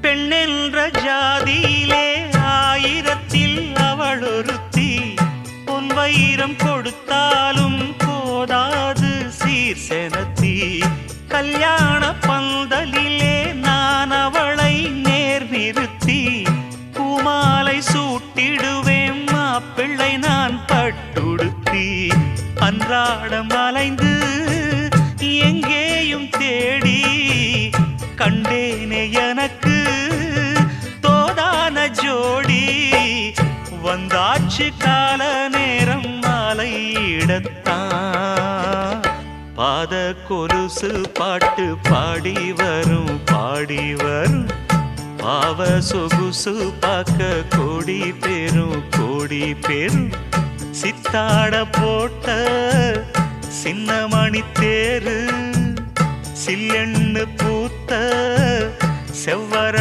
பெண்ணென்ற ஜாதியிலே ஆயிரத்தில் அவள் ஒருத்தி. பொன் வைரம் கொடுத்தாலும் போதாது சீர் செனத்தி. கல்யாண பந்தலிலே நான் அவளை நேர் நிறுத்தி. பூமாலை சூட்டிடுவேன் மாப்பிள்ளை நான் பட்டுடுத்தி. அன்றாடம் அலைந்து எங்கேயும் தேடி கண்டேனே எனக்கு தோதான ஜோடி. வந்தாச்சு கால நேரம் மாலையிடத்தான். பாத கொலுசு பாட்டு பாடி வரும் பாடி வரும். பாவ சொகுசு பார்க்க கோடி பேரும். சித்தாட போட்ட சின்ன மணி தேரு. சில்லெண்ணு பூத்த செவ்வர